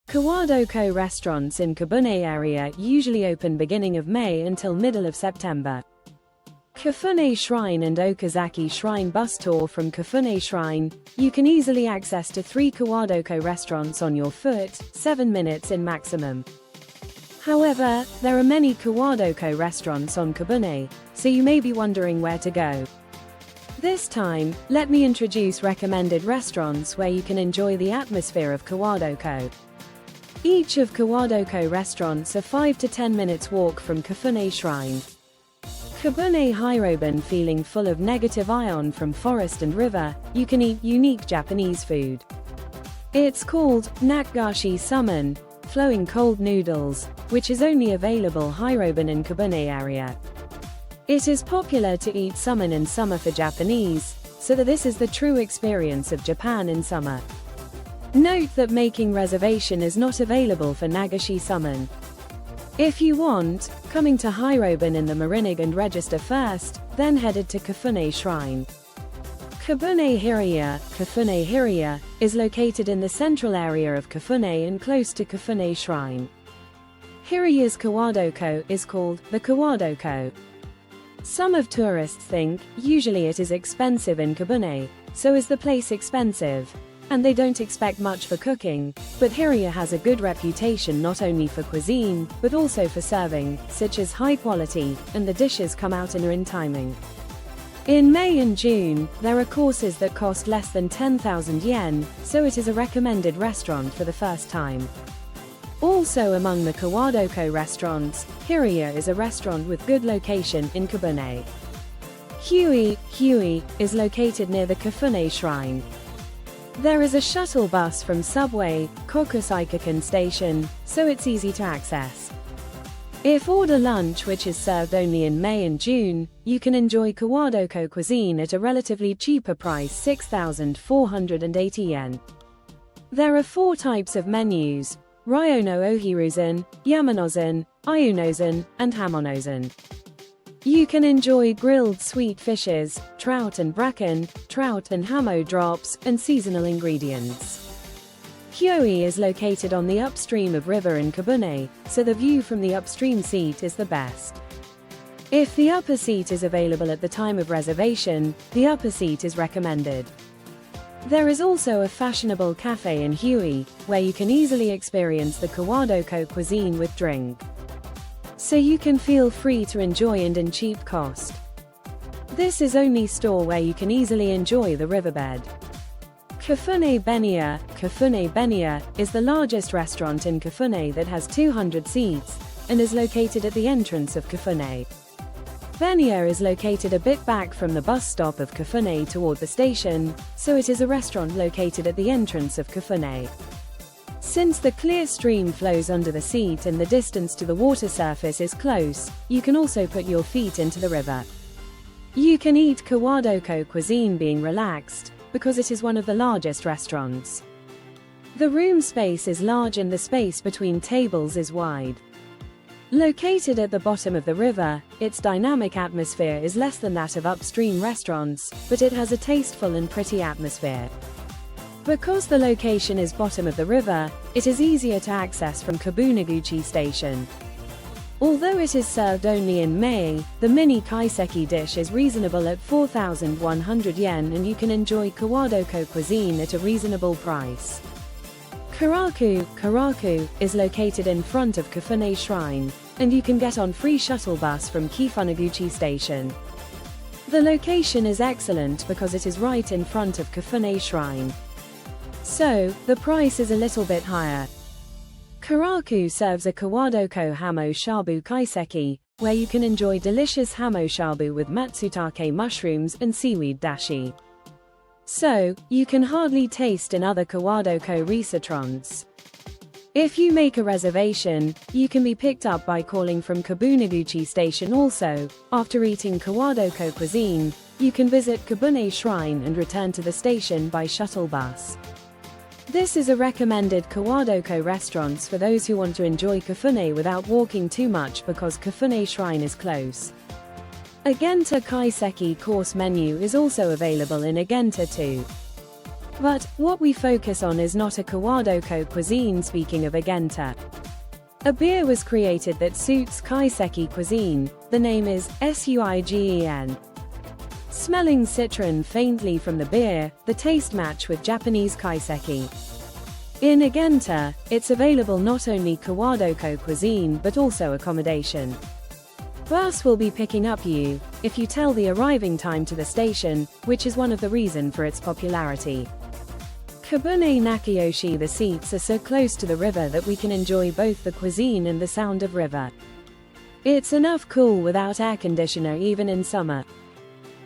Kawadoko restaurants in Kibune area usually open beginning of May until middle of September. Kibune Shrine and Okazaki Shrine bus tour. From Kibune Shrine, you can easily access to 3 Kawadoko restaurants on your foot, 7 minutes in maximum. However, there are many Kawadoko restaurants on Kibune, so you may be wondering where to go. This time, let me introduce recommended restaurants where you can enjoy the atmosphere of Kawadoko. Each of Kawadoko restaurants are 5 to 10 minutes walk from Kibune Shrine. Kibune Hiroban. Feeling full of negative ion from forest and river, you can eat unique Japanese food. It's called nakgashi summon, flowing cold noodles, which is only available Hiroban in Kibune area. It is popular to eat summon in summer for Japanese, so that this is the true experience of Japan in summer. Note that making reservation is not available for nagashi summon. If you want, coming to Hiroban in the Marinig and register first, then headed to Kibune Shrine. Kibune Hiraya is located in the central area of Kibune and close to Kibune Shrine. Hiraya's Kawadoko is called the Kawadoko. Some of tourists think usually it is expensive in Kibune, so is the place expensive, and they don't expect much for cooking, but Hiraya has a good reputation not only for cuisine, but also for serving, such as high quality, and the dishes come out in timing. In May and June, there are courses that cost less than 10,000 yen, so it is a recommended restaurant for the first time. Also among the Kawadoko restaurants, Hiraya is a restaurant with good location in Kibune. Hui is located near the Kibune Shrine. There is a shuttle bus from subway, Kokusaikakan station, so it's easy to access. If order lunch, which is served only in May and June, you can enjoy Kawadoko cuisine at a relatively cheaper price, 6,480 yen. There are 4 types of menus: Ryono Ohiruzen, Yamanozen, Ayunozen, and Hamonozen. You can enjoy grilled sweet fishes, trout and bracken, trout and hamo drops, and seasonal ingredients. Hui is located on the upstream of river in Kibune, so the view from the upstream seat is the best. If the upper seat is available at the time of reservation, the upper seat is recommended. There is also a fashionable cafe in Hui, where you can easily experience the Kawadoko cuisine with drink. So you can feel free to enjoy and in cheap cost. This is only store where you can easily enjoy the riverbed. Kibune Benya is the largest restaurant in Kibune that has 200 seats, and is located at the entrance of Kibune. Benya is located a bit back from the bus stop of Kibune toward the station, so it is a restaurant located at the entrance of Kibune. Since the clear stream flows under the seat and the distance to the water surface is close, you can also put your feet into the river. You can eat Kawadoko cuisine being relaxed, because it is one of the largest restaurants. The room space is large and the space between tables is wide. Located at the bottom of the river, its dynamic atmosphere is less than that of upstream restaurants, but it has a tasteful and pretty atmosphere. Because the location is bottom of the river, it is easier to access from Kabuneguchi station. Although it is served only in May, the mini kaiseki dish is reasonable at 4,100 yen and you can enjoy Kawadoko cuisine at a reasonable price. Karaku is located in front of Kibune Shrine, and you can get on free shuttle bus from Kifunaguchi station. The location is excellent because it is right in front of Kibune Shrine. So, the price is a little bit higher. Karaku serves a Kawadoko hamo shabu kaiseki, where you can enjoy delicious hamo shabu with matsutake mushrooms and seaweed dashi. So, you can hardly taste in other Kawadoko restaurants. If you make a reservation, you can be picked up by calling from Kabuneguchi station. Also, after eating Kawadoko cuisine, you can visit Kibune Shrine and return to the station by shuttle bus. This is a recommended Kawadoko restaurants for those who want to enjoy Kibune without walking too much because Kibune Shrine is close. A Genta Kaiseki course menu is also available in Agenta too. But what we focus on is not a Kawadoko cuisine. Speaking of Agenta, a beer was created that suits kaiseki cuisine. The name is Suigen. Smelling citron faintly from the beer, the taste match with Japanese kaiseki. In Agenta, it's available not only Kawadoko cuisine but also accommodation. Bus will be picking up you, if you tell the arriving time to the station, which is one of the reasons for its popularity. Kibune Nakayoshi. The seats are so close to the river that we can enjoy both the cuisine and the sound of river. It's enough cool without air conditioner even in summer.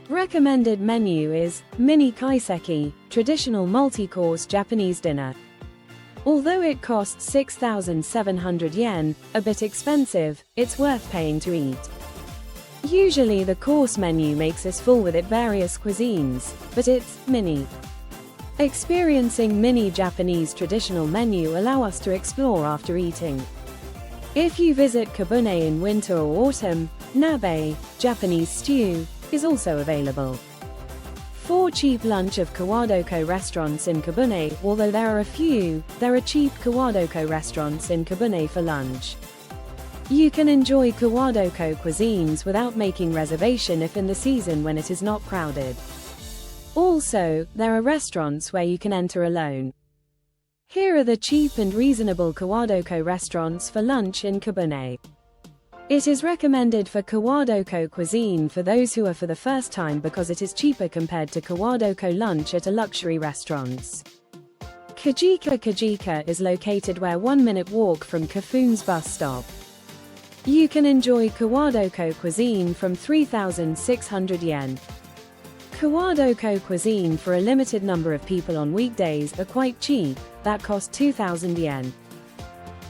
Recommended menu is mini kaiseki, traditional multi-course Japanese dinner. Although it costs 6,700 yen, a bit expensive, it's worth paying to eat. Usually the course menu makes us full with its various cuisines, but it's mini. Experiencing mini Japanese traditional menu allow us to explore after eating. If you visit Kibune in winter or autumn, nabe, Japanese stew, is also available. For cheap lunch of Kawadoko restaurants in Kibune. Although there are a few, there are cheap Kawadoko restaurants in Kibune for lunch. You can enjoy Kawadoko cuisines without making reservation if in the season when it is not crowded. Also, there are restaurants where you can enter alone. Here are the cheap and reasonable Kawadoko restaurants for lunch in Kibune. It is recommended for Kawadoko cuisine for those who are for the first time because it is cheaper compared to Kawadoko lunch at a luxury restaurants. Kajika is located where 1-minute walk from Kafune's bus stop. You can enjoy Kawadoko cuisine from 3,600 yen. Kawadoko cuisine for a limited number of people on weekdays are quite cheap, that cost 2,000 yen.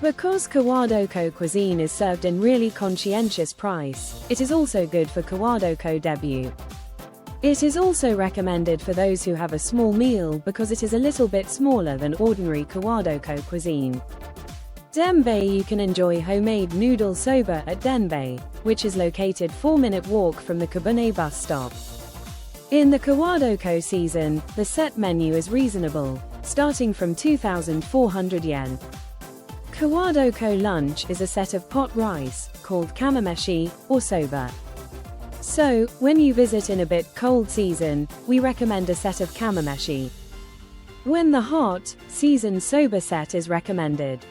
Because Kawadoko cuisine is served in really conscientious price, it is also good for Kawadoko debut. It is also recommended for those who have a small meal because it is a little bit smaller than ordinary Kawadoko cuisine. Denbei. You can enjoy homemade noodle soba at Denbei, which is located 4-minute walk from the Kibune bus stop. In the Kawadoko season, the set menu is reasonable, starting from 2,400 yen. Kawadoko lunch is a set of pot rice, called kamameshi, or soba. So, when you visit in a bit cold season, we recommend a set of kamameshi. When the hot season soba set is recommended.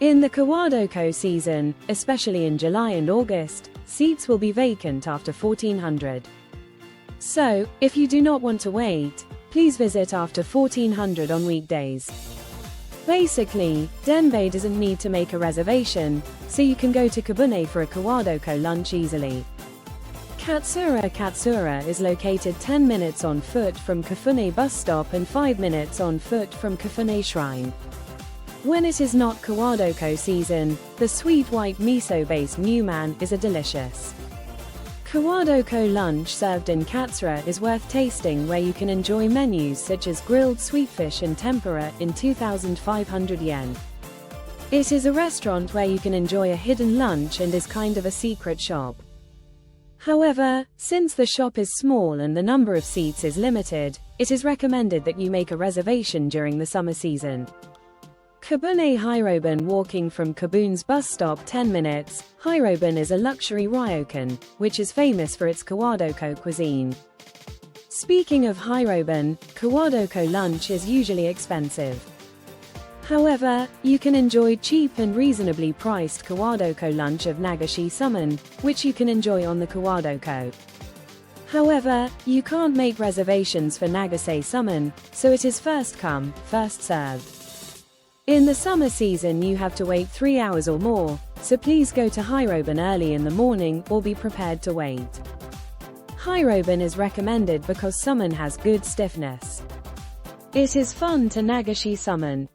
In the Kawadoko season, especially in July and August, seats will be vacant after 1400. So, if you do not want to wait, please visit after 1400 on weekdays. Basically, Denbei doesn't need to make a reservation, so you can go to Kibune for a Kawadoko lunch easily. Katsura is located 10 minutes on foot from Kafune bus stop and 5 minutes on foot from Kafune Shrine. When it is not Kawadoko season, the sweet white miso-based nyuman is a delicious Kawadoko lunch served in Katsura is worth tasting, where you can enjoy menus such as grilled sweetfish and tempura in 2,500 yen. It is a restaurant where you can enjoy a hidden lunch and is kind of a secret shop. However, since the shop is small and the number of seats is limited, it is recommended that you make a reservation during the summer season. Kibune Hiroban. Walking from Kibune's bus stop 10 minutes, Hiroban is a luxury ryokan, which is famous for its Kawadoko cuisine. Speaking of Hiroban, Kawadoko lunch is usually expensive. However, you can enjoy cheap and reasonably priced Kawadoko lunch of Nagashi summon, which you can enjoy on the Kawadoko. However, you can't make reservations for Nagase summon, so it is first come, first served. In the summer season you have to wait 3 hours or more, so please go to Hiroban early in the morning or be prepared to wait. Hiroban is recommended because summon has good stiffness. It is fun to Nagashi summon.